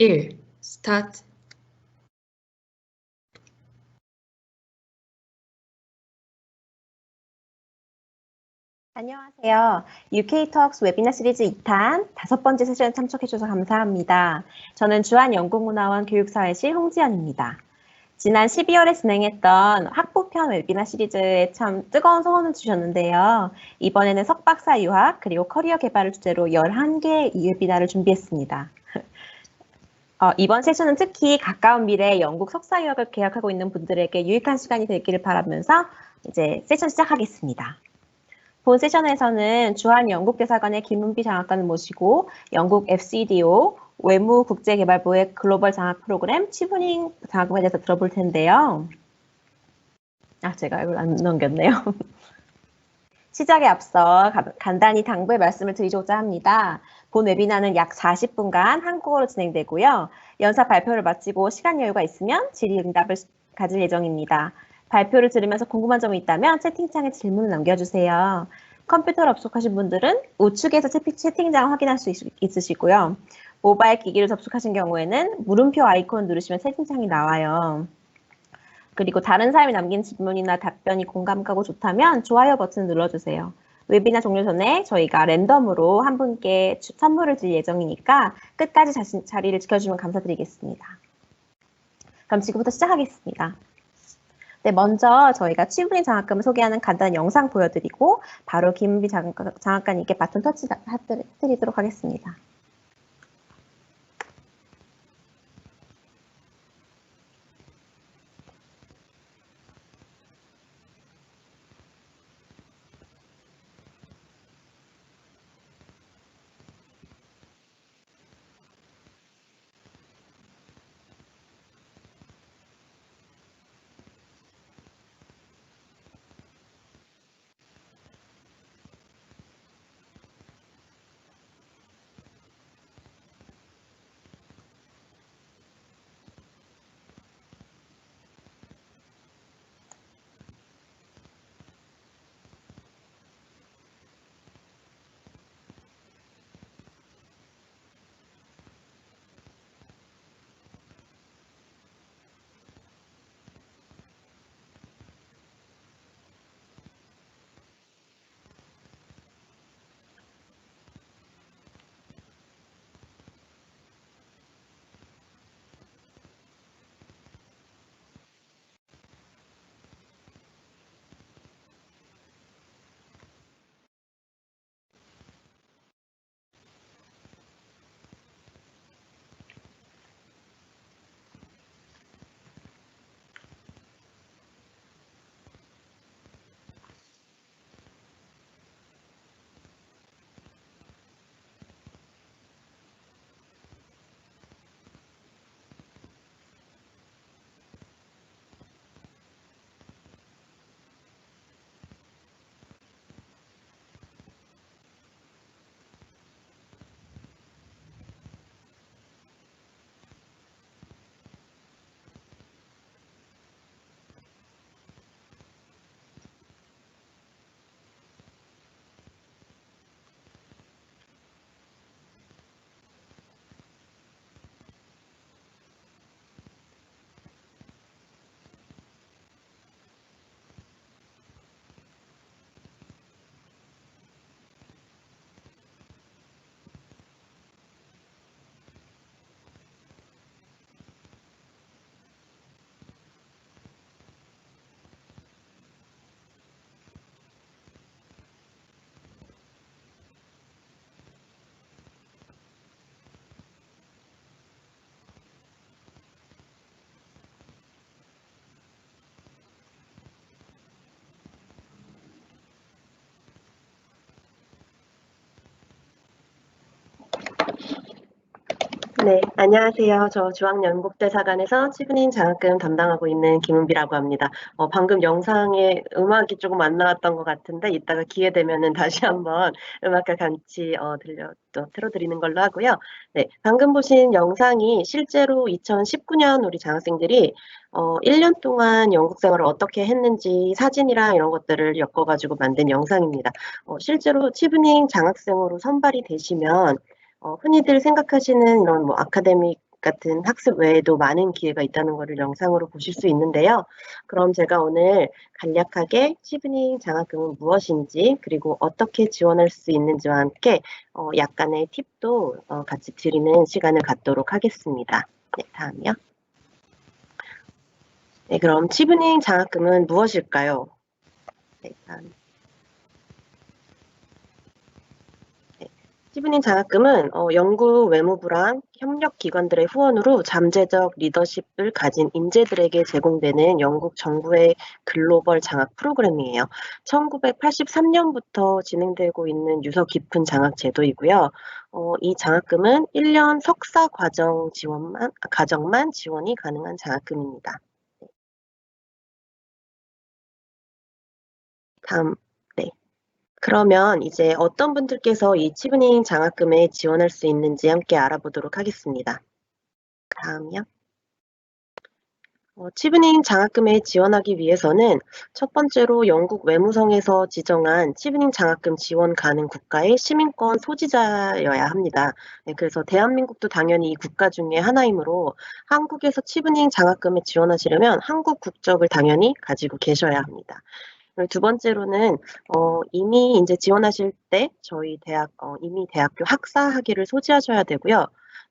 1. 스타트. 안녕하세요. UK Talks 웨비나 시리즈 2탄 5번째 세션에 참석해주셔서 감사합니다. 저는 주한영국문화원 교육사회실 홍지연입니다. 지난 12월에 진행했던 학부편 웨비나 시리즈에 참 뜨거운 성원을 주셨는데요. 이번에는 석박사 유학 그리고 커리어 개발을 주제로 11개의 웨비나를 준비했습니다. 이번 세션은 특히 가까운 미래에 영국 석사 유학을 계획하고 있는 분들에게 유익한 시간이 되기를 바라면서 이제 세션 시작하겠습니다. 본 세션에서는 주한영국대사관의 김은비 장학관을 모시고 영국 FCDO 외무국제개발부의 글로벌 장학 프로그램 치브닝 장학금에 대해서 들어볼 텐데요. 제가 이걸 안 넘겼네요. 시작에 앞서 간단히 당부의 말씀을 드리고자 합니다. 본 웨비나는 약 40분간 한국어로 진행되고요. 연사 발표를 마치고 시간 여유가 있으면 질의응답을 가질 예정입니다. 발표를 들으면서 궁금한 점이 있다면 채팅창에 질문을 남겨주세요. 컴퓨터로 접속하신 분들은 우측에서 채팅창을 확인할 수 있으시고요. 모바일 기기로 접속하신 경우에는 물음표 아이콘 누르시면 채팅창이 나와요. 그리고 다른 사람이 남긴 질문이나 답변이 공감 가고 좋다면 좋아요 버튼 눌러주세요. 웨비나 종료 전에 저희가 랜덤으로 한 분께 선물을 드릴 예정이니까 끝까지 자리를 지켜주시면 감사드리겠습니다. 그럼 지금부터 시작하겠습니다. 네, 먼저 저희가 치브닝 장학금을 소개하는 간단한 영상 보여드리고 바로 김은비 장학관님께 바톤 터치 해드리도록 하겠습니다. 네, 안녕하세요. 저 주한영국대사관에서 치브닝 장학금 담당하고 있는 김은비라고 합니다. 방금 영상에 음악이 조금 안 나왔던 것 같은데 이따가 기회 되면은 다시 한번 음악과 같이 틀어드리는 걸로 하고요. 네, 방금 보신 영상이 실제로 2019년 우리 장학생들이 1년 동안 영국 생활을 어떻게 했는지 사진이랑 이런 것들을 엮어가지고 만든 영상입니다. 실제로 치브닝 장학생으로 선발이 되시면 흔히들 생각하시는 이런 아카데믹 같은 학습 외에도 많은 기회가 있다는 것을 영상으로 보실 수 있는데요. 그럼 제가 오늘 간략하게 치브닝 장학금은 무엇인지 그리고 어떻게 지원할 수 있는지와 함께 약간의 팁도 같이 드리는 시간을 갖도록 하겠습니다. 네, 다음이요. 네, 그럼 치브닝 장학금은 무엇일까요? 네, 다음. 치브닝 장학금은 영국 외무부랑 협력기관들의 후원으로 잠재적 리더십을 가진 인재들에게 제공되는 영국 정부의 글로벌 장학 프로그램이에요. 1983년부터 진행되고 있는 유서 깊은 장학 제도이고요. 이 장학금은 1년 석사 과정만 지원이 가능한 장학금입니다. 다음, 네. 그러면 이제 어떤 분들께서 이 치브닝 장학금에 지원할 수 있는지 함께 알아보도록 하겠습니다. 다음이요. 치브닝 장학금에 지원하기 위해서는 첫 번째로 영국 외무성에서 지정한 치브닝 장학금 지원 가능 국가의 시민권 소지자여야 합니다. 네, 그래서 대한민국도 당연히 이 국가 중에 하나이므로 한국에서 치브닝 장학금에 지원하시려면 한국 국적을 당연히 가지고 계셔야 합니다. 그리고 두 번째로는 이미 이제 지원하실 때 저희 이미 대학교 학사 학위를 소지하셔야 되고요.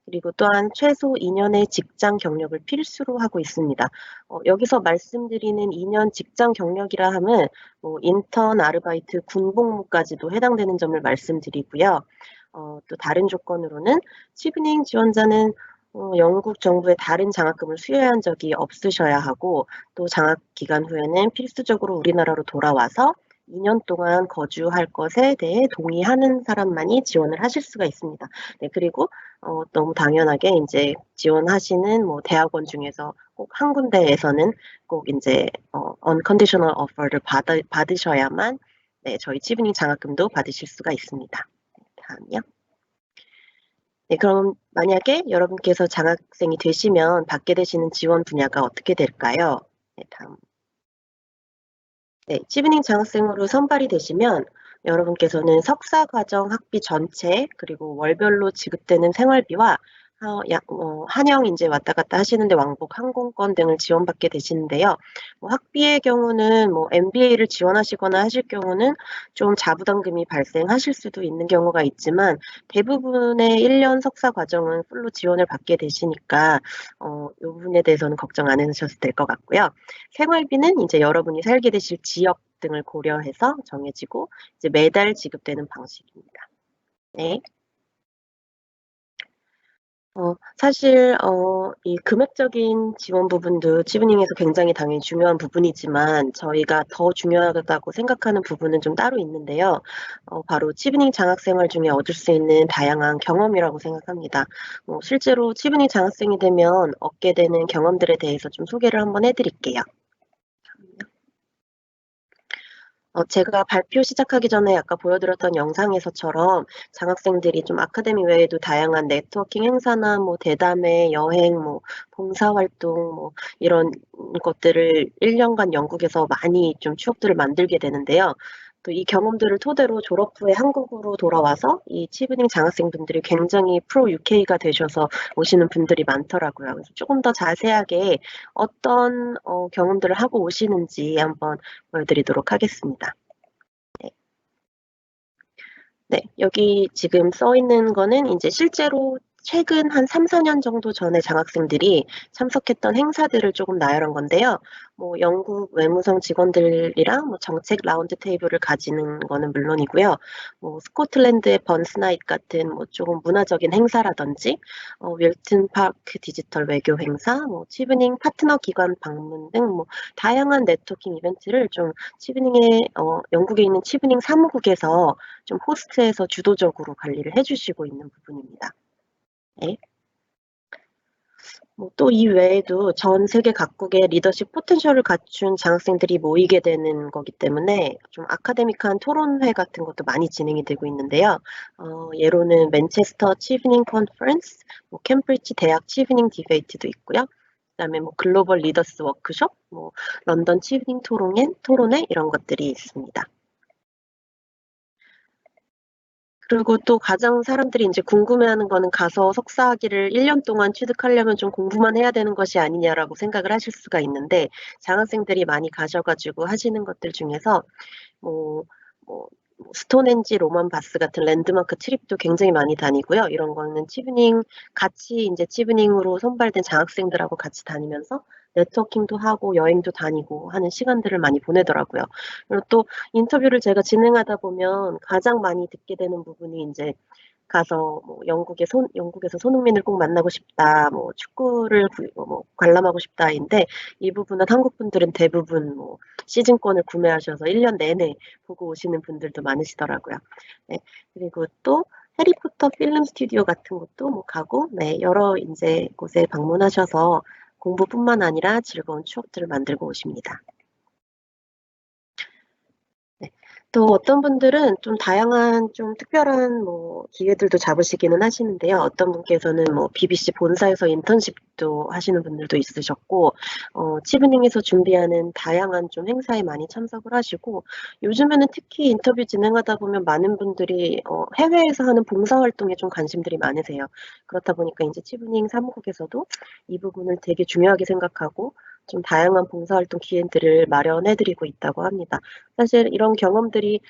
그리고 또한 최소 2년의 직장 경력을 필수로 하고 있습니다. 여기서 말씀드리는 2년 직장 경력이라 함은 인턴, 아르바이트, 군복무까지도 해당되는 점을 말씀드리고요. 또 다른 조건으로는 치브닝 지원자는 영국 정부의 다른 장학금을 수여한 적이 없으셔야 하고 또 장학 기간 후에는 필수적으로 우리나라로 돌아와서 2년 동안 거주할 것에 대해 동의하는 사람만이 지원을 하실 수가 있습니다. 네, 그리고 너무 당연하게 이제 지원하시는 대학원 중에서 꼭 한 군데에서는 꼭 이제 unconditional offer를 받으셔야만 네, 저희 치브닝 장학금도 받으실 수가 있습니다. 다음이요. 네, 그럼 만약에 여러분께서 장학생이 되시면 받게 되시는 지원 분야가 어떻게 될까요? 네, 다음. 네, 치브닝 장학생으로 선발이 되시면 여러분께서는 석사 과정 학비 전체 그리고 월별로 지급되는 생활비와 한영 이제 왔다 갔다 하시는데 왕복 항공권 등을 지원받게 되시는데요. 학비의 경우는 MBA를 지원하시거나 하실 경우는 좀 자부담금이 발생하실 수도 있는 경우가 있지만 대부분의 1년 석사 과정은 풀로 지원을 받게 되시니까 이 부분에 대해서는 걱정 안 하셔도 될 것 같고요. 생활비는 이제 여러분이 살게 되실 지역 등을 고려해서 정해지고 이제 매달 지급되는 방식입니다. 네. 사실 이 금액적인 지원 부분도 치브닝에서 굉장히 당연히 중요한 부분이지만 저희가 더 중요하다고 생각하는 부분은 좀 따로 있는데요. 바로 치브닝 장학생활 중에 얻을 수 있는 다양한 경험이라고 생각합니다. 실제로 치브닝 장학생이 되면 얻게 되는 경험들에 대해서 좀 소개를 한번 해드릴게요. 제가 발표 시작하기 전에 아까 보여드렸던 영상에서처럼 장학생들이 좀 아카데미 외에도 다양한 네트워킹 행사나 대담회, 여행, 봉사활동 이런 것들을 1년간 영국에서 많이 좀 추억들을 만들게 되는데요. 또 이 경험들을 토대로 졸업 후에 한국으로 돌아와서 이 치브닝 장학생분들이 굉장히 프로 UK가 되셔서 오시는 분들이 많더라고요. 그래서 조금 더 자세하게 어떤 경험들을 하고 오시는지 한번 보여드리도록 하겠습니다. 네. 네, 여기 지금 써 있는 거는 이제 실제로 최근 한 3, 4년 정도 전에 장학생들이 참석했던 행사들을 조금 나열한 건데요. 영국 외무성 직원들이랑 정책 라운드 테이블을 가지는 거는 물론이고요. 스코틀랜드의 번스나잇 같은 조금 문화적인 행사라든지, 윌튼 파크 디지털 외교 행사, 치브닝 파트너 기관 방문 등 다양한 네트워킹 이벤트를 좀 영국에 있는 치브닝 사무국에서 좀 호스트해서 주도적으로 관리를 해주시고 있는 부분입니다. 네. 또 이 외에도 전 세계 각국의 리더십 포텐셜을 갖춘 장학생들이 모이게 되는 거기 때문에 좀 아카데믹한 토론회 같은 것도 많이 진행이 되고 있는데요. 예로는 맨체스터 치브닝 컨퍼런스, 캠브리지 대학 치브닝 디베이트도 있고요. 그다음에 글로벌 리더스 워크숍, 런던 치브닝 토론회 이런 것들이 있습니다. 그리고 또 가장 사람들이 이제 궁금해하는 거는 가서 석사학위를 1년 동안 취득하려면 좀 공부만 해야 되는 것이 아니냐라고 생각을 하실 수가 있는데 장학생들이 많이 가셔가지고 하시는 것들 중에서 뭐, 뭐, 스톤헨지, 로만 바스 같은 랜드마크 트립도 굉장히 많이 다니고요. 이런 거는 치브닝, 같이 이제 치브닝으로 선발된 장학생들하고 같이 다니면서 네트워킹도 하고 여행도 다니고 하는 시간들을 많이 보내더라고요. 그리고 또 인터뷰를 제가 진행하다 보면 가장 많이 듣게 되는 부분이 이제 가서 뭐 영국에서 손흥민을 꼭 만나고 싶다, 뭐 축구를 관람하고 싶다인데 이 부분은 한국 분들은 대부분 뭐 시즌권을 구매하셔서 1년 내내 보고 오시는 분들도 많으시더라고요. 네, 그리고 또 해리포터 필름 스튜디오 같은 것도 뭐 가고, 네, 여러 이제 곳에 방문하셔서 공부뿐만 아니라 즐거운 추억들을 만들고 오십니다. 네. 또 어떤 분들은 좀 다양한 좀 특별한 뭐 기회들도 잡으시기는 하시는데요. 어떤 분께서는 뭐 BBC 본사에서 인턴십도 하시는 분들도 있으셨고, 치브닝에서 준비하는 다양한 좀 행사에 많이 참석을 하시고, 요즘에는 특히 인터뷰 진행하다 보면 많은 분들이 해외에서 하는 봉사활동에 좀 관심들이 많으세요. 그렇다 보니까 이제 치브닝 사무국에서도 이 부분을 되게 중요하게 생각하고 좀 다양한 봉사활동 기회들을 마련해드리고 있다고 합니다. 사실 이런 경험들이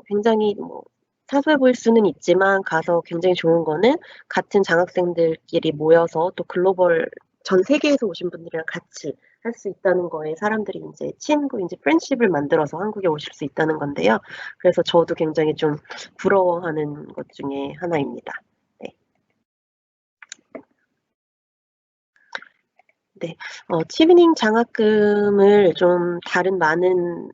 굉장히 뭐 사소해 보일 수는 있지만 가서 굉장히 좋은 거는 같은 장학생들끼리 모여서 또 글로벌 전 세계에서 오신 분들이랑 같이 할 수 있다는 거에 사람들이 이제 친구, 이제 프렌십을 만들어서 한국에 오실 수 있다는 건데요. 그래서 저도 굉장히 좀 부러워하는 것 중에 하나입니다. 네. 네, 치브닝 장학금을 좀 다른 많은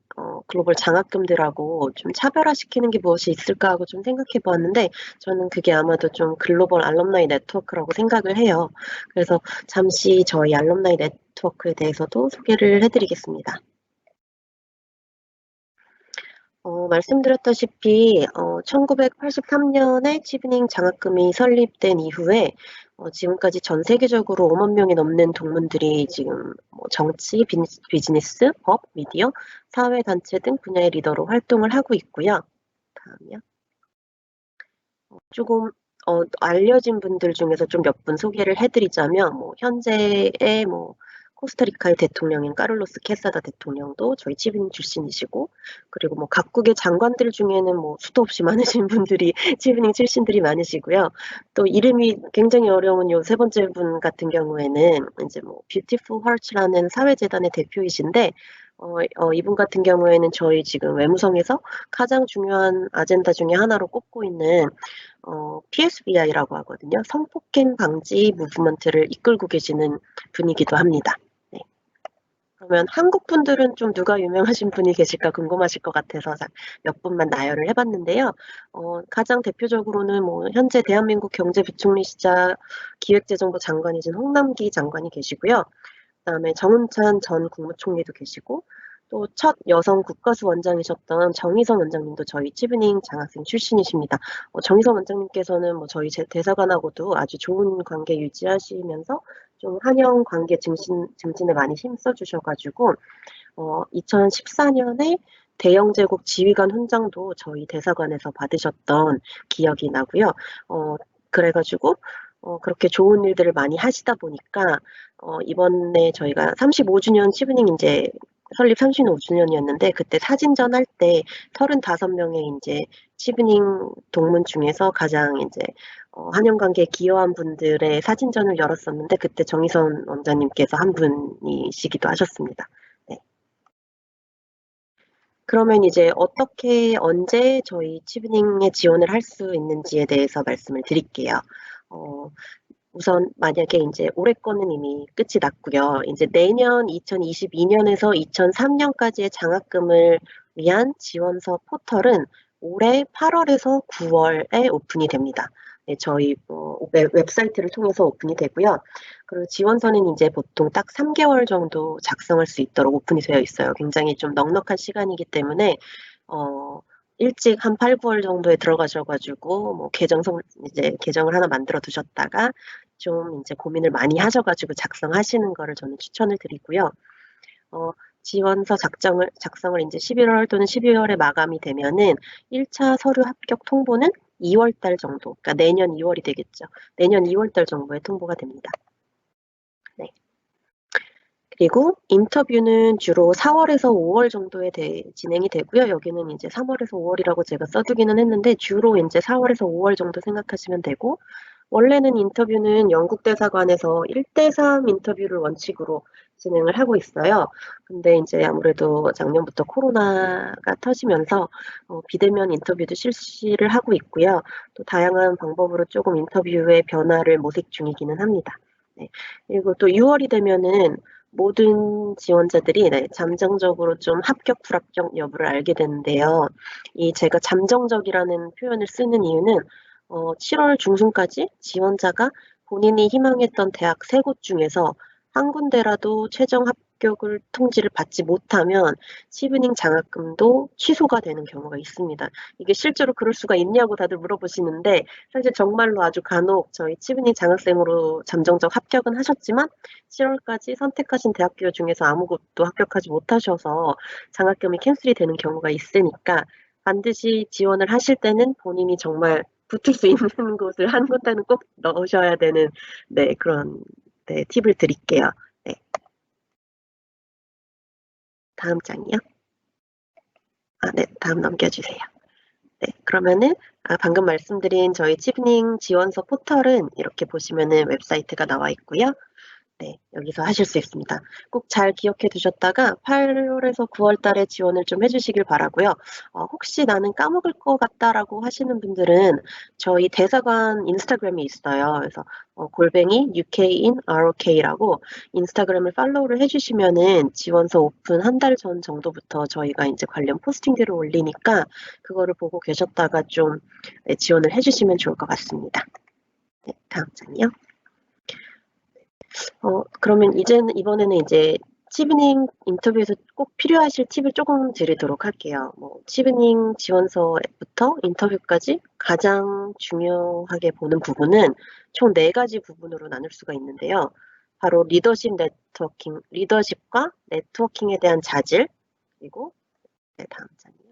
글로벌 장학금들하고 좀 차별화시키는 게 무엇이 있을까 하고 좀 생각해 보았는데 저는 그게 아마도 좀 글로벌 알럼나이 네트워크라고 생각을 해요. 그래서 잠시 저희 알럼나이 네트워크에 대해서도 소개를 해드리겠습니다. 말씀드렸다시피 1983년에 치브닝 장학금이 설립된 이후에 지금까지 전 세계적으로 5만 명이 넘는 동문들이 지금 뭐 정치, 비즈니스, 법, 미디어, 사회단체 등 분야의 리더로 활동을 하고 있고요. 다음이요. 조금 알려진 분들 중에서 좀 몇 분 소개를 해드리자면 뭐 현재의 뭐 코스타리카의 대통령인 카를로스 케사다 대통령도 저희 치브닝 출신이시고 그리고 뭐 각국의 장관들 중에는 뭐 수도 없이 많으신 분들이 치브닝 출신들이 많으시고요. 또 이름이 굉장히 어려운 요 세 번째 분 같은 경우에는 이제 뭐 뷰티풀 헐츠라는 사회재단의 대표이신데 이분 같은 경우에는 저희 지금 외무성에서 가장 중요한 아젠다 중에 하나로 꼽고 있는 PSBI라고 하거든요. 성폭행 방지 무브먼트를 이끌고 계시는 분이기도 합니다. 네. 그러면 한국 분들은 좀 누가 유명하신 분이 계실까 궁금하실 것 같아서 몇 분만 나열을 해봤는데요. 가장 대표적으로는 뭐 현재 대한민국 경제부총리시자 기획재정부 장관이신 홍남기 장관이 계시고요. 그다음에 정운찬 전 국무총리도 계시고 또 첫 여성 국가수 원장이셨던 정희선 원장님도 저희 치브닝 장학생 출신이십니다. 정희선 원장님께서는 뭐 저희 대사관하고도 아주 좋은 관계 유지하시면서 좀 한영 관계 증진에 많이 힘써 주셔가지고 2014년에 대영제국 지휘관 훈장도 저희 대사관에서 받으셨던 기억이 나고요. 그래가지고 그렇게 좋은 일들을 많이 하시다 보니까 이번에 저희가 35주년 치브닝 이제 설립 35주년이었는데 그때 사진전 할 때 35명의 이제 치브닝 동문 중에서 가장 이제 한영 관계에 기여한 분들의 사진전을 열었었는데 그때 정희선 원장님께서 한 분이시기도 하셨습니다. 네. 그러면 이제 어떻게 언제 저희 치브닝에 지원을 할 수 있는지에 대해서 말씀을 드릴게요. 우선 만약에 이제 올해 거는 이미 끝이 났고요. 이제 내년 2022년에서 2003년까지의 장학금을 위한 지원서 포털은 올해 8월에서 9월에 오픈이 됩니다. 네, 저희 웹사이트를 통해서 오픈이 되고요. 그리고 지원서는 이제 보통 딱 3개월 정도 작성할 수 있도록 오픈이 되어 있어요. 굉장히 좀 넉넉한 시간이기 때문에 일찍 한 8, 9월 정도에 들어가셔가지고 뭐 이제 계정을 하나 만들어 두셨다가 좀 이제 고민을 많이 하셔가지고 작성하시는 거를 저는 추천을 드리고요. 지원서 작성을 이제 11월 또는 12월에 마감이 되면은 1차 서류 합격 통보는 2월 달 정도, 그러니까 내년 2월이 되겠죠. 내년 2월 달 정도에 통보가 됩니다. 네. 그리고 인터뷰는 주로 4월에서 5월 정도에 진행이 되고요. 여기는 이제 3월에서 5월이라고 제가 써두기는 했는데 주로 이제 4월에서 5월 정도 생각하시면 되고, 원래는 인터뷰는 영국 대사관에서 1대3 인터뷰를 원칙으로 진행을 하고 있어요. 근데 이제 아무래도 작년부터 코로나가 터지면서 비대면 인터뷰도 실시를 하고 있고요. 또 다양한 방법으로 조금 인터뷰의 변화를 모색 중이기는 합니다. 네. 그리고 또 6월이 되면은 모든 지원자들이 잠정적으로 좀 합격, 불합격 여부를 알게 되는데요. 이 제가 잠정적이라는 표현을 쓰는 이유는 7월 중순까지 지원자가 본인이 희망했던 대학 3곳 중에서 한 군데라도 최종 합격을 통지를 받지 못하면 치브닝 장학금도 취소가 되는 경우가 있습니다. 이게 실제로 그럴 수가 있냐고 다들 물어보시는데 사실 정말로 아주 간혹 저희 치브닝 장학생으로 잠정적 합격은 하셨지만 7월까지 선택하신 대학교 중에서 아무것도 합격하지 못하셔서 장학금이 캔슬이 되는 경우가 있으니까 반드시 지원을 하실 때는 본인이 정말 붙을 수 있는 곳을 한 군데는 꼭 넣으셔야 되는 그런 팁을 드릴게요. 네. 다음 장이요. 네, 다음 넘겨주세요. 네, 그러면은 방금 말씀드린 저희 치브닝 지원서 포털은 이렇게 보시면은 웹사이트가 나와 있고요. 네, 여기서 하실 수 있습니다. 꼭 잘 기억해 두셨다가 8월에서 9월 달에 지원을 좀 해주시길 바라고요. 혹시 나는 까먹을 것 같다라고 하시는 분들은 저희 대사관 인스타그램이 있어요. 그래서 골뱅이 UKinROK라고 인스타그램을 팔로우를 해주시면은 지원서 오픈 한 달 전 정도부터 저희가 이제 관련 포스팅들을 올리니까 그거를 보고 계셨다가 좀 지원을 해주시면 좋을 것 같습니다. 네, 다음 장이요. 그러면 이번에는 이제 치브닝 인터뷰에서 꼭 필요하실 팁을 조금 드리도록 할게요. 치브닝 지원서부터 인터뷰까지 가장 중요하게 보는 부분은 총 4가지 부분으로 나눌 수가 있는데요. 바로 리더십과 네트워킹에 대한 자질, 그리고 다음 장이요.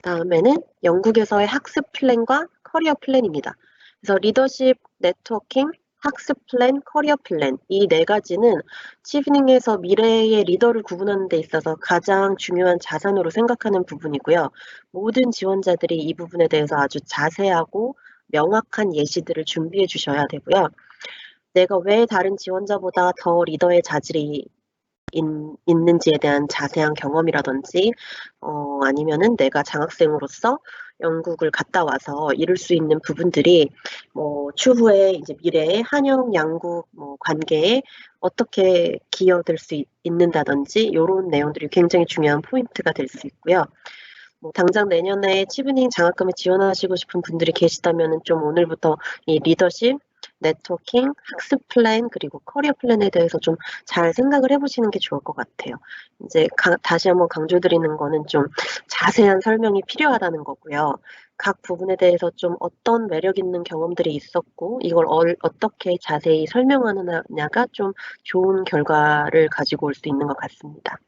다음에는 영국에서의 학습 플랜과 커리어 플랜입니다. 그래서 리더십, 네트워킹, 학습 플랜, 커리어 플랜 이 4가지는 치브닝에서 미래의 리더를 구분하는 데 있어서 가장 중요한 자산으로 생각하는 부분이고요. 모든 지원자들이 이 부분에 대해서 아주 자세하고 명확한 예시들을 준비해 주셔야 되고요. 내가 왜 다른 지원자보다 더 리더의 자질이 있는지에 대한 자세한 경험이라든지 아니면은 내가 장학생으로서 영국을 갔다 와서 이룰 수 있는 부분들이 추후에 이제 미래의 한영 양국 관계에 어떻게 기여될 수 있는다든지 이런 내용들이 굉장히 중요한 포인트가 될 수 있고요. 당장 내년에 치브닝 장학금에 지원하시고 싶은 분들이 계시다면 좀 오늘부터 이 리더십, 네트워킹, 학습 플랜, 그리고 커리어 플랜에 대해서 좀 잘 생각을 해보시는 게 좋을 것 같아요. 이제 다시 한번 강조드리는 거는 좀 자세한 설명이 필요하다는 거고요. 각 부분에 대해서 좀 어떤 매력 있는 경험들이 있었고 이걸 어떻게 자세히 설명하느냐가 좀 좋은 결과를 가지고 올 수 있는 것 같습니다.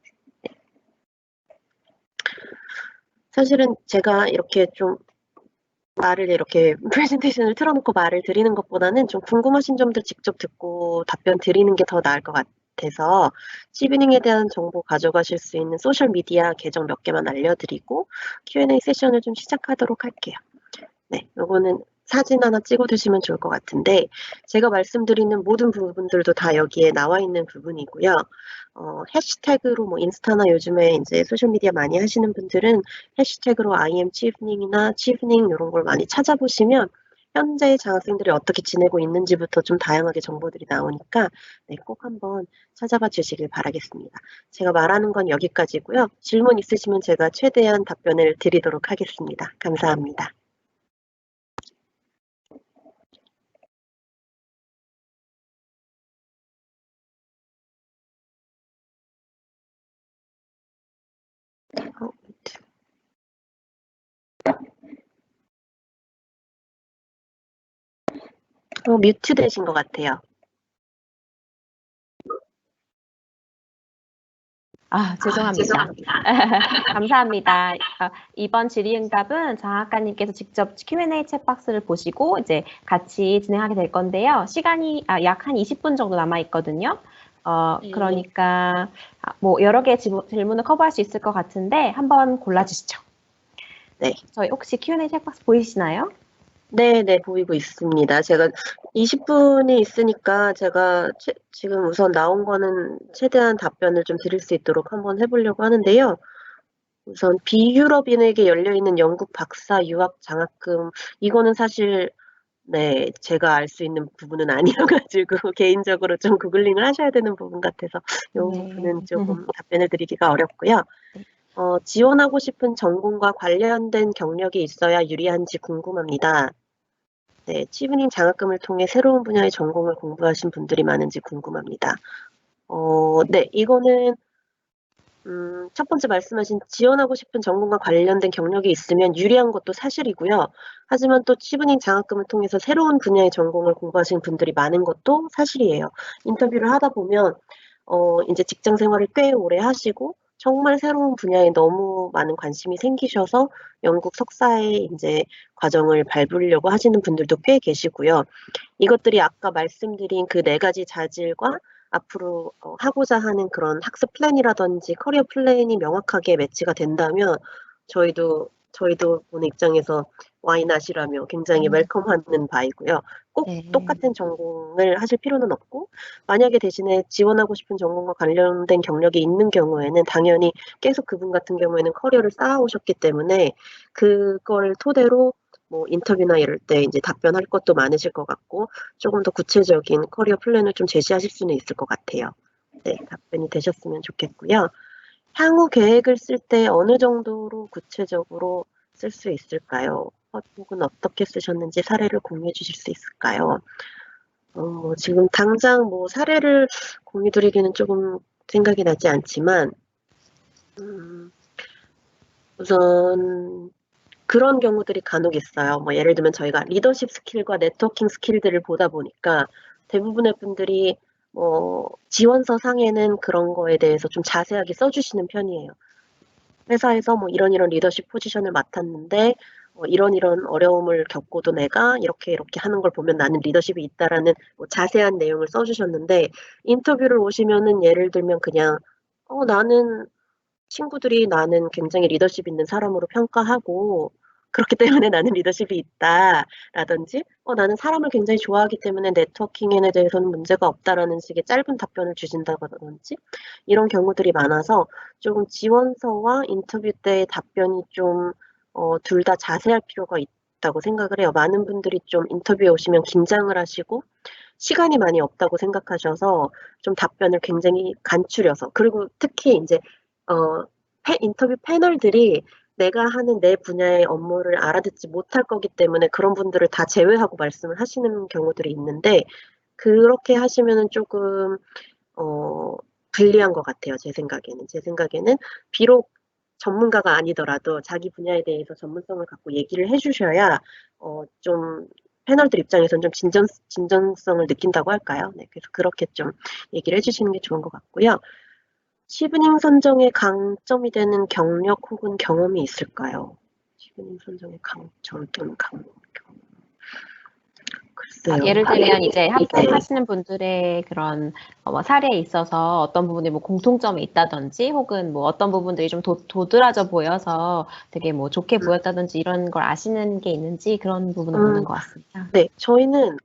사실은 제가 이렇게 좀 말을 이렇게 프레젠테이션을 틀어놓고 말을 드리는 것보다는 좀 궁금하신 점들 직접 듣고 답변 드리는 게 더 나을 것 같아서 치브닝에 대한 정보 가져가실 수 있는 소셜미디어 계정 몇 개만 알려드리고 Q&A 세션을 좀 시작하도록 할게요. 네, 요거는 사진 하나 찍어 두시면 좋을 것 같은데 제가 말씀드리는 모든 부분들도 다 여기에 나와 있는 부분이고요. 해시태그로 인스타나 요즘에 이제 소셜미디어 많이 하시는 분들은 해시태그로 IM치브닝이나 치브닝 이런 걸 많이 찾아보시면 현재 장학생들이 어떻게 지내고 있는지부터 좀 다양하게 정보들이 나오니까 꼭 한번 찾아봐 주시길 바라겠습니다. 제가 말하는 건 여기까지고요. 질문 있으시면 제가 최대한 답변을 드리도록 하겠습니다. 감사합니다. 뮤트 되신 것 같아요. 죄송합니다. 감사합니다. 이번 질의응답은 장학과님께서 직접 Q&A 챗박스를 보시고 이제 같이 진행하게 될 건데요. 시간이 약 한 20분 정도 남아 있거든요. 그러니까 뭐 여러 개의 질문을 커버할 수 있을 것 같은데 한번 골라주시죠. 네. 저희 혹시 Q&A 챗박스 보이시나요? 네, 보이고 있습니다. 제가 20분이 있으니까 제가 지금 우선 나온 거는 최대한 답변을 좀 드릴 수 있도록 한번 해보려고 하는데요. 우선 비유럽인에게 열려있는 영국 박사 유학 장학금, 이거는 사실 네, 제가 알 수 있는 부분은 아니어가지고 개인적으로 좀 구글링을 하셔야 되는 부분 같아서 이 부분은 조금 답변을 드리기가 어렵고요. 지원하고 싶은 전공과 관련된 경력이 있어야 유리한지 궁금합니다. 네, 치브닝 장학금을 통해 새로운 분야의 전공을 공부하신 분들이 많은지 궁금합니다. 네, 이거는 첫 번째 말씀하신 지원하고 싶은 전공과 관련된 경력이 있으면 유리한 것도 사실이고요. 하지만 또 치브닝 장학금을 통해서 새로운 분야의 전공을 공부하신 분들이 많은 것도 사실이에요. 인터뷰를 하다 보면 이제 직장 생활을 꽤 오래 하시고 정말 새로운 분야에 너무 많은 관심이 생기셔서 영국 석사의 이제 과정을 밟으려고 하시는 분들도 꽤 계시고요. 이것들이 아까 말씀드린 그 4가지 자질과 앞으로 하고자 하는 그런 학습 플랜이라든지 커리어 플랜이 명확하게 매치가 된다면 저희도 보는 입장에서 와이낫이라며 굉장히 웰컴하는 바이고요. 꼭 똑같은 전공을 하실 필요는 없고 만약에 대신에 지원하고 싶은 전공과 관련된 경력이 있는 경우에는 당연히 계속 그분 같은 경우에는 커리어를 쌓아오셨기 때문에 그걸 토대로 뭐 인터뷰나 이럴 때 이제 답변할 것도 많으실 것 같고 조금 더 구체적인 커리어 플랜을 좀 제시하실 수는 있을 것 같아요. 네, 답변이 되셨으면 좋겠고요. 향후 계획을 쓸 때 어느 정도로 구체적으로 쓸 수 있을까요? 혹은 어떻게 쓰셨는지 사례를 공유해 주실 수 있을까요? 지금 당장 뭐 사례를 공유 드리기는 조금 생각이 나지 않지만 우선 그런 경우들이 간혹 있어요. 뭐 예를 들면 저희가 리더십 스킬과 네트워킹 스킬들을 보다 보니까 대부분의 분들이 지원서 상에는 그런 거에 대해서 좀 자세하게 써주시는 편이에요. 회사에서 뭐 이런 리더십 포지션을 맡았는데 이런 어려움을 겪고도 내가 이렇게 하는 걸 보면 나는 리더십이 있다라는 뭐 자세한 내용을 써주셨는데 인터뷰를 오시면은 예를 들면 그냥 친구들이 나는 굉장히 리더십 있는 사람으로 평가하고 그렇기 때문에 나는 리더십이 있다라든지 나는 사람을 굉장히 좋아하기 때문에 네트워킹에 대해서는 문제가 없다라는 식의 짧은 답변을 주신다든지 이런 경우들이 많아서 조금 지원서와 인터뷰 때의 답변이 좀 둘 다 자세할 필요가 있다고 생각을 해요. 많은 분들이 좀 인터뷰에 오시면 긴장을 하시고 시간이 많이 없다고 생각하셔서 좀 답변을 굉장히 간추려서 그리고 특히 이제 인터뷰 패널들이 내가 하는 내 분야의 업무를 알아듣지 못할 거기 때문에 그런 분들을 다 제외하고 말씀을 하시는 경우들이 있는데 그렇게 하시면은 조금 불리한 것 같아요. 제 생각에는 비록 전문가가 아니더라도 자기 분야에 대해서 전문성을 갖고 얘기를 해주셔야 좀 패널들 입장에서는 좀 진정성을 느낀다고 할까요? 네, 그래서 그렇게 좀 얘기를 해주시는 게 좋은 것 같고요. 치브닝 선정의 강점이 되는 경력 혹은 경험이 있을까요? 치브닝 선정의 강점 또는 경험. 글쎄요. 예를 들면 이제 합격하시는 분들의 그런 사례에 있어서 어떤 부분에 뭐 공통점이 있다든지 혹은 뭐 어떤 부분들이 좀 도드라져 보여서 되게 뭐 좋게 보였다든지 이런 걸 아시는 게 있는지 그런 부분을 보는 것 같습니다. 네, 저희는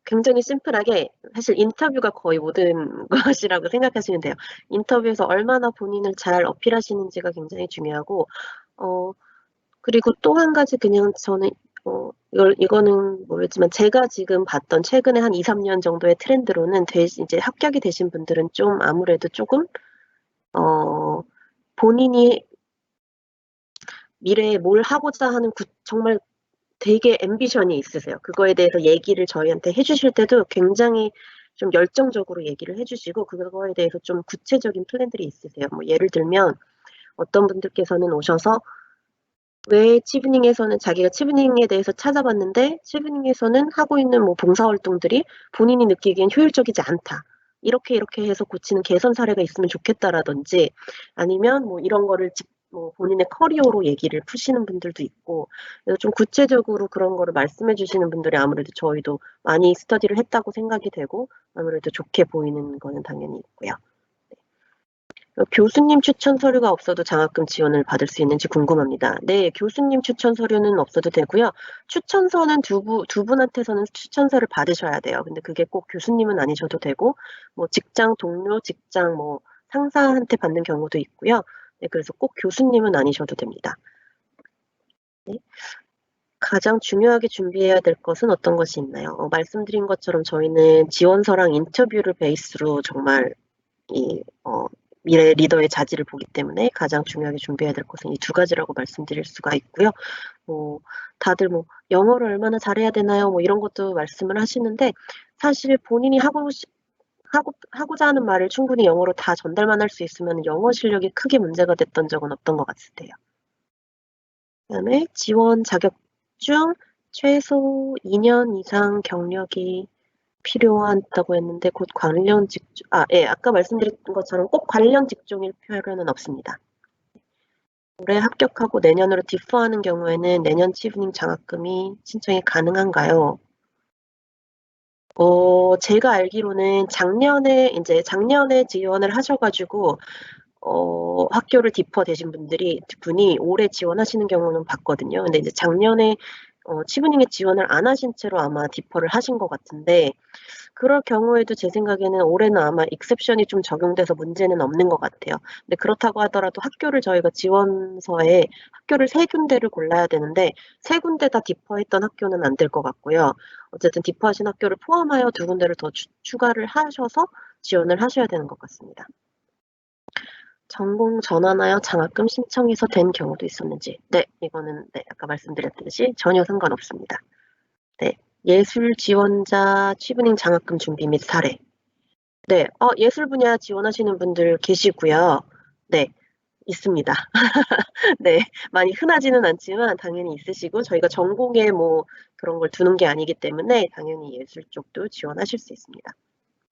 굉장히 심플하게 사실 인터뷰가 거의 모든 것이라고 생각하시면 돼요. 인터뷰에서 얼마나 본인을 잘 어필하시는지가 굉장히 중요하고 그리고 또 한 가지 그냥 저는 이거는 모르지만 제가 지금 봤던 최근에 한 2, 3년 정도의 트렌드로는 이제 합격이 되신 분들은 좀 아무래도 조금 본인이 미래에 뭘 하고자 하는 정말 되게 앰비션이 있으세요. 그거에 대해서 얘기를 저희한테 해주실 때도 굉장히 좀 열정적으로 얘기를 해주시고 그거에 대해서 좀 구체적인 플랜들이 있으세요. 뭐 예를 들면 어떤 분들께서는 오셔서 왜 치브닝에서는 자기가 치브닝에 대해서 찾아봤는데 치브닝에서는 하고 있는 뭐 봉사활동들이 본인이 느끼기엔 효율적이지 않다. 이렇게 해서 고치는 개선 사례가 있으면 좋겠다라든지 아니면 뭐 이런 거를 뭐 본인의 커리어로 얘기를 푸시는 분들도 있고 그래서 좀 구체적으로 그런 거를 말씀해 주시는 분들이 아무래도 저희도 많이 스터디를 했다고 생각이 되고 아무래도 좋게 보이는 거는 당연히 있고요. 교수님 추천 서류가 없어도 장학금 지원을 받을 수 있는지 궁금합니다. 네, 교수님 추천 서류는 없어도 되고요. 추천서는 두 분한테서는 추천서를 받으셔야 돼요. 근데 그게 꼭 교수님은 아니셔도 되고, 뭐 직장 동료, 직장 뭐 상사한테 받는 경우도 있고요. 네, 그래서 꼭 교수님은 아니셔도 됩니다. 네. 가장 중요하게 준비해야 될 것은 어떤 것이 있나요? 말씀드린 것처럼 저희는 지원서랑 인터뷰를 베이스로 정말 미래 리더의 자질을 보기 때문에 가장 중요하게 준비해야 될 것은 이 두 가지라고 말씀드릴 수가 있고요. 다들 뭐 영어를 얼마나 잘해야 되나요? 뭐 이런 것도 말씀을 하시는데 사실 본인이 하고자 하는 말을 충분히 영어로 다 전달만 할 수 있으면 영어 실력이 크게 문제가 됐던 적은 없던 것 같으세요. 그다음에 지원 자격 중 최소 2년 이상 경력이 필요하다고 했는데 곧 관련 직종, 예, 아까 말씀드린 것처럼 꼭 관련 직종일 필요는 없습니다. 올해 합격하고 내년으로 디퍼하는 경우에는 내년 치브닝 장학금이 신청이 가능한가요? 제가 알기로는 작년에 지원을 하셔가지고 학교를 디퍼 되신 분이 올해 지원하시는 경우는 봤거든요. 근데 이제 작년에 치브닝에 지원을 안 하신 채로 아마 디퍼를 하신 것 같은데 그럴 경우에도 제 생각에는 올해는 아마 익셉션이 좀 적용돼서 문제는 없는 것 같아요. 근데 그렇다고 하더라도 저희가 지원서에 학교를 3군데를 골라야 되는데 3군데 다 디퍼했던 학교는 안 될 것 같고요. 어쨌든 디퍼하신 학교를 포함하여 2군데를 더 추가를 하셔서 지원을 하셔야 되는 것 같습니다. 전공 전환하여 장학금 신청해서 된 경우도 있었는지. 네, 이거는 아까 말씀드렸듯이 전혀 상관없습니다. 네, 예술 지원자 치브닝 장학금 준비 및 사례. 네, 예술 분야 지원하시는 분들 계시고요. 네, 있습니다. 네, 많이 흔하지는 않지만 당연히 있으시고 저희가 전공에 뭐 그런 걸 두는 게 아니기 때문에 당연히 예술 쪽도 지원하실 수 있습니다.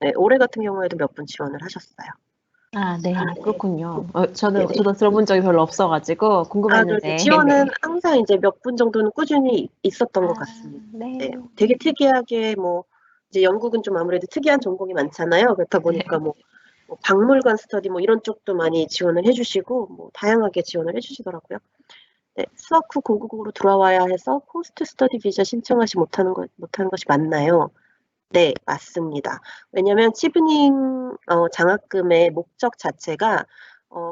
네, 올해 같은 경우에도 몇 분 지원을 하셨어요. 네, 그렇군요. 저도 네네. 들어본 적이 별로 없어가지고 그렇죠. 궁금했는데. 지원은 네. 항상 이제 몇 분 정도는 꾸준히 있었던 것 같습니다. 네. 네, 되게 특이하게 이제 영국은 좀 아무래도 특이한 전공이 많잖아요. 그렇다 보니까 뭐 박물관 스터디 뭐 이런 쪽도 많이 지원을 해주시고 뭐 다양하게 지원을 해주시더라고요. 네, 수학 후 고국으로 돌아와야 해서 포스트 스터디 비자 신청하지 못하는 것이 맞나요? 네, 맞습니다. 왜냐면 치브닝 장학금의 목적 자체가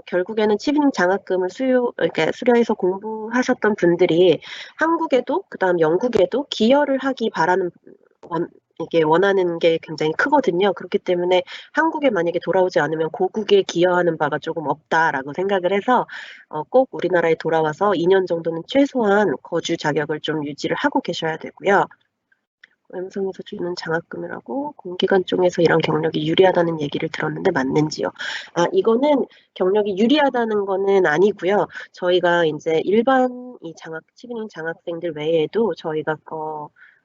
결국에는 치브닝 장학금을 수료해서 공부하셨던 분들이 한국에도 그다음 영국에도 기여를 하기 바라는 이게 원하는 게 굉장히 크거든요. 그렇기 때문에 한국에 만약에 돌아오지 않으면 고국에 기여하는 바가 조금 없다라고 생각을 해서 꼭 우리나라에 돌아와서 2년 정도는 최소한 거주 자격을 좀 유지를 하고 계셔야 되고요. 엠성에서 주는 장학금이라고 공기관 쪽에서 이런 경력이 유리하다는 얘기를 들었는데 맞는지요? 이거는 경력이 유리하다는 거는 아니고요. 저희가 이제 일반 치브닝 장학생들 외에도 저희가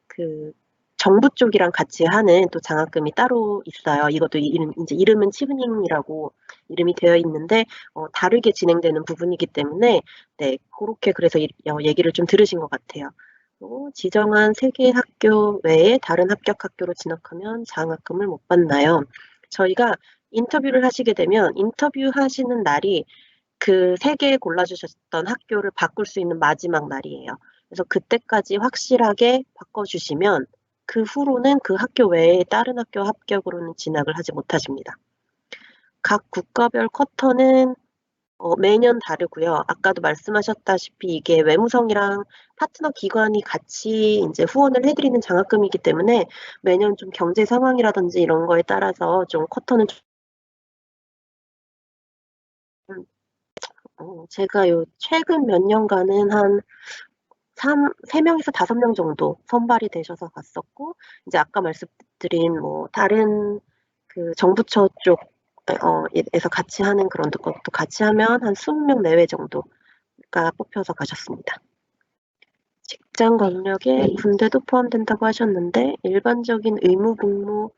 그 정부 쪽이랑 같이 하는 또 장학금이 따로 있어요. 이것도 이름은 치브닝이라고 이름이 되어 있는데 다르게 진행되는 부분이기 때문에 네, 그렇게 그래서 얘기를 좀 들으신 것 같아요. 지정한 3개 학교 외에 다른 합격 학교로 진학하면 장학금을 못 받나요? 저희가 인터뷰를 하시게 되면 인터뷰하시는 날이 그 3개 골라주셨던 학교를 바꿀 수 있는 마지막 날이에요. 그래서 그때까지 확실하게 바꿔주시면 그 후로는 그 학교 외에 다른 학교 합격으로는 진학을 하지 못하십니다. 각 국가별 쿼터는 매년 다르고요. 아까도 말씀하셨다시피 이게 외무성이랑 파트너 기관이 같이 이제 후원을 해드리는 장학금이기 때문에 매년 좀 경제 상황이라든지 이런 거에 따라서 좀 쿼터는 제가 최근 몇 년간은 한 3명에서 5명 정도 선발이 되셔서 갔었고, 이제 아까 말씀드린 다른 그 정부처 쪽 에서 같이 하는 그런 것도 같이 하면 한 20명 내외 정도가 뽑혀서 가셨습니다. 직장 경력에 군대도 포함된다고 하셨는데 일반적인 의무 복무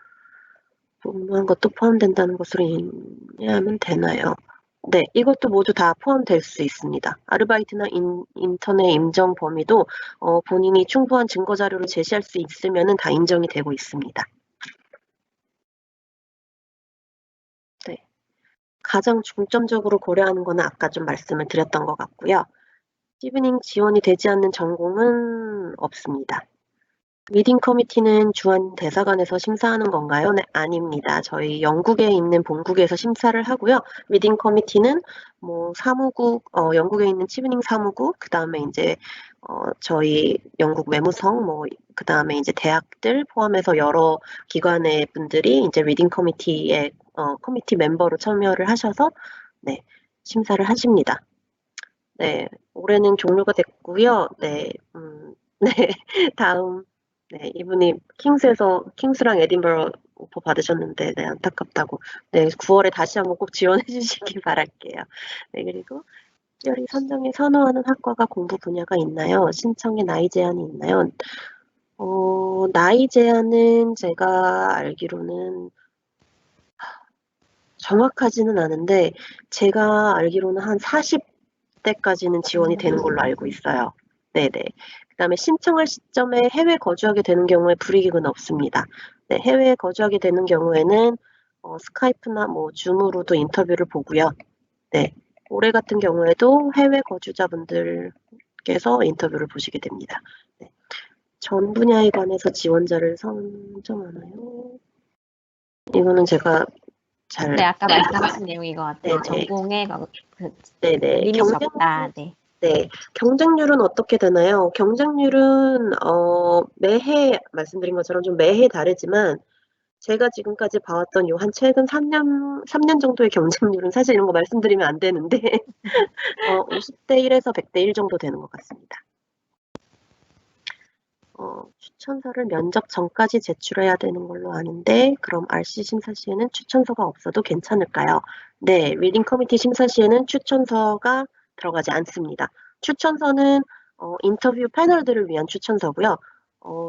공부한 것도 포함된다는 것으로 이해하면 되나요? 네, 이것도 모두 다 포함될 수 있습니다. 아르바이트나 인턴의 임정 범위도 본인이 충분한 증거 자료를 제시할 수 있으면 다 인정이 되고 있습니다. 네, 가장 중점적으로 고려하는 거는 아까 좀 말씀을 드렸던 것 같고요. 시브닝 지원이 되지 않는 전공은 없습니다. 리딩 커미티는 주한 대사관에서 심사하는 건가요? 네, 아닙니다. 저희 영국에 있는 본국에서 심사를 하고요. 리딩 커미티는 뭐 사무국, 영국에 있는 치브닝 사무국, 그 다음에 이제 저희 영국 외무성, 뭐 그 다음에 이제 대학들 포함해서 여러 기관의 분들이 이제 리딩 커미티에 커미티 멤버로 참여를 하셔서 네, 심사를 하십니다. 네, 올해는 종료가 됐고요. 네, 네, 다음. 네, 이분이 킹스랑 에딘버러 오퍼 받으셨는데, 네, 안타깝다고. 네, 9월에 다시 한번 꼭 지원해 주시길 바랄게요. 네, 그리고 특별히 선정에 선호하는 학과가 공부 분야가 있나요? 신청에 나이 제한이 있나요? 나이 제한은 제가 알기로는 정확하지는 않은데, 제가 알기로는 한 40대까지는 지원이 되는 걸로 알고 있어요. 네네. 그다음에 신청할 시점에 해외 거주하게 되는 경우에 불이익은 없습니다. 네, 해외에 거주하게 되는 경우에는 스카이프나 뭐 줌으로도 인터뷰를 보고요. 네, 올해 같은 경우에도 해외 거주자분들께서 인터뷰를 보시게 됩니다. 네. 전 분야에 관해서 지원자를 선정하나요? 이거는 제가 잘 네, 아까 말씀하신 내용인 것 같아요. 네네. 전공에 네네. 리밋이 없다. 네. 네, 경쟁률은 어떻게 되나요? 경쟁률은 매해 말씀드린 것처럼 좀 매해 다르지만 제가 지금까지 봐왔던 요 한 최근 3년 정도의 경쟁률은 사실 이런 거 말씀드리면 안 되는데 50대 1에서 100대 1 정도 되는 것 같습니다. 추천서를 면접 전까지 제출해야 되는 걸로 아는데 그럼 RC 심사 시에는 추천서가 없어도 괜찮을까요? 네, 리딩 커미티 심사 시에는 추천서가 들어가지 않습니다. 추천서는 인터뷰 패널들을 위한 추천서고요.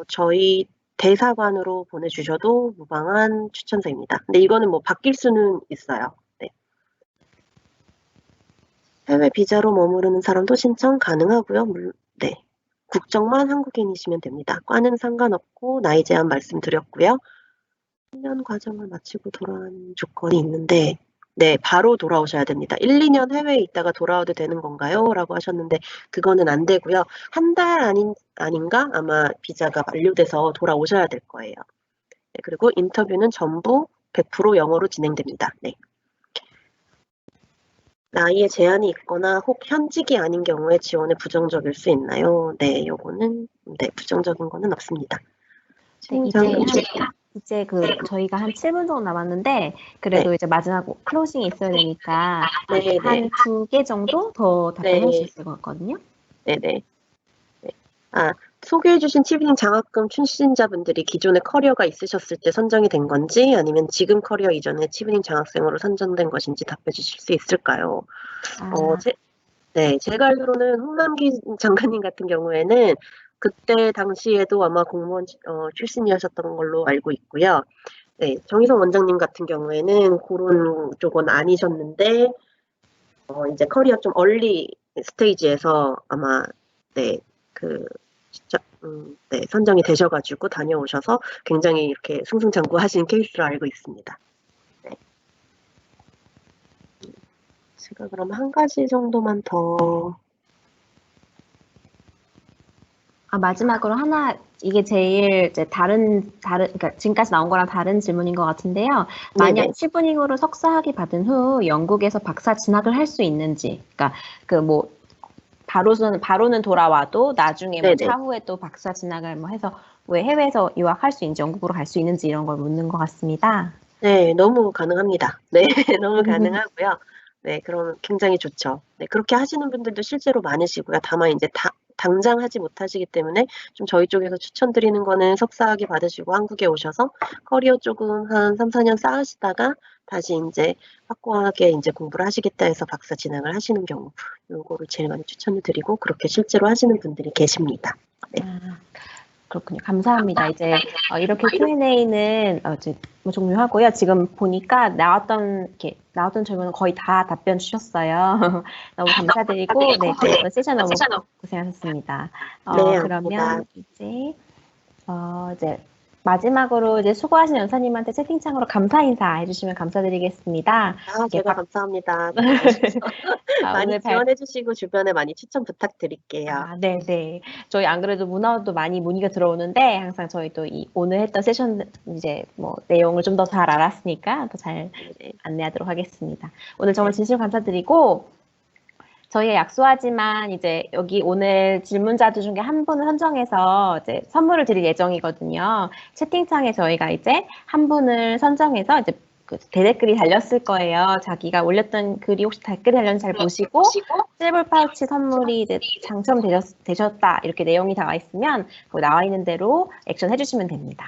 저희 대사관으로 보내주셔도 무방한 추천서입니다. 근데 이거는 뭐 바뀔 수는 있어요. 네. 해외 비자로 머무르는 사람도 신청 가능하고요. 네. 국적만 한국인이시면 됩니다. 과는 상관없고 나이 제한 말씀드렸고요. 1년 과정을 마치고 돌아온 조건이 있는데 네, 바로 돌아오셔야 됩니다. 1, 2년 해외에 있다가 돌아와도 되는 건가요? 라고 하셨는데 그거는 안 되고요. 한 달 아닌가? 아마 비자가 만료돼서 돌아오셔야 될 거예요. 네, 그리고 인터뷰는 전부 100% 영어로 진행됩니다. 네. 나이에 제한이 있거나 혹 현직이 아닌 경우에 지원에 부정적일 수 있나요? 네, 요거는 네, 부정적인 거는 없습니다. 네, 이제 저희가 한 7분 정도 남았는데 그래도 네. 이제 마지막 클로징이 있어야 되니까 네, 한 2개 정도 더 답변할 수 네. 있을 것 같거든요. 네네. 네. 소개해주신 치브닝 장학금 출신자분들이 기존에 커리어가 있으셨을 때 선정이 된 건지 아니면 지금 커리어 이전에 치브닝 장학생으로 선정된 것인지 답해 주실 수 있을까요? 네, 제가 알기로는 홍남기 장관님 같은 경우에는 그때 당시에도 아마 공무원 출신이셨던 걸로 알고 있고요. 네, 정희성 원장님 같은 경우에는 그런 쪽은 아니셨는데 이제 커리어 좀 얼리 스테이지에서 아마 네, 진짜 네, 선정이 되셔가지고 다녀오셔서 굉장히 이렇게 승승장구하신 케이스로 알고 있습니다. 네. 제가 그럼 한 가지 정도만 더. 마지막으로 하나, 이게 제일 이제 그러니까 지금까지 나온 거랑 다른 질문인 것 같은데요. 만약 네네. 치브닝으로 석사학위 받은 후 영국에서 박사 진학을 할 수 있는지, 그러니까 바로는 돌아와도 나중에 뭐 네네. 차후에 또 박사 진학을 뭐 해서 왜 해외에서 유학할 수 있는지 영국으로 갈 수 있는지 이런 걸 묻는 것 같습니다. 네, 너무 가능합니다. 네, 너무 가능하고요. 네, 그럼 굉장히 좋죠. 네, 그렇게 하시는 분들도 실제로 많으시고요. 다만 이제 당장 하지 못하시기 때문에 좀 저희 쪽에서 추천드리는 거는 석사학위 받으시고 한국에 오셔서 커리어 조금 한 3, 4년 쌓으시다가 다시 이제 확고하게 이제 공부를 하시겠다 해서 박사 진학을 하시는 경우, 요거를 제일 많이 추천을 드리고 그렇게 실제로 하시는 분들이 계십니다. 네. 그렇군요. 감사합니다. 이제 이렇게 Q&A는 이제 뭐 종료하고요. 지금 보니까 나왔던 질문은 거의 다 답변 주셨어요. 너무 감사드리고, 네, 오늘 세션 너무 고생하셨습니다. 네, 그러면 이제 마지막으로 이제 수고하신 연사님한테 채팅창으로 감사 인사 해주시면 감사드리겠습니다. 제가 감사합니다. 많이 오늘 지원해주시고 주변에 많이 추천 부탁드릴게요. 네네. 저희 안 그래도 문화도 많이 문의가 들어오는데 항상 저희도 오늘 했던 세션 이제 뭐 내용을 좀 더 잘 알았으니까 더 잘 안내하도록 하겠습니다. 오늘 정말 진심 감사드리고 저희가 약소하지만 이제 여기 오늘 질문자들 중에 한 분을 선정해서 이제 선물을 드릴 예정이거든요. 채팅창에 저희가 이제 한 분을 선정해서 이제 그 대댓글이 달렸을 거예요. 자기가 올렸던 글이 혹시 댓글이 달렸는지 잘 보시고 실버 파우치 선물이 이제 당첨되셨다 이렇게 내용이 나와 있으면 거기 나와 있는 대로 액션 해주시면 됩니다.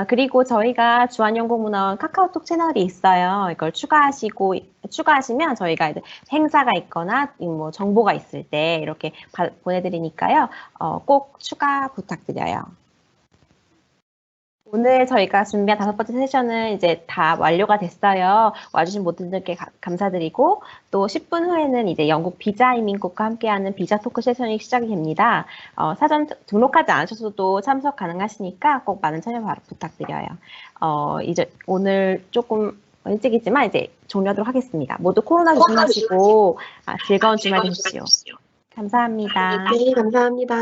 그리고 저희가 주한영국문화원 카카오톡 채널이 있어요. 이걸 추가하시면 저희가 이제 행사가 있거나 뭐 정보가 있을 때 이렇게 보내드리니까요. 꼭 추가 부탁드려요. 오늘 저희가 준비한 5번째 세션은 이제 다 완료가 됐어요. 와주신 모든 분들께 감사드리고 또 10분 후에는 이제 영국 비자 이민국과 함께하는 비자 토크 세션이 시작이 됩니다. 사전 등록하지 않으셔도 참석 가능하시니까 꼭 많은 참여 부탁드려요. 이제 오늘 조금 일찍이지만 이제 종료하도록 하겠습니다. 모두 코로나 조심하시고 즐거운 주말 되십시오. 감사합니다. 네, 감사합니다.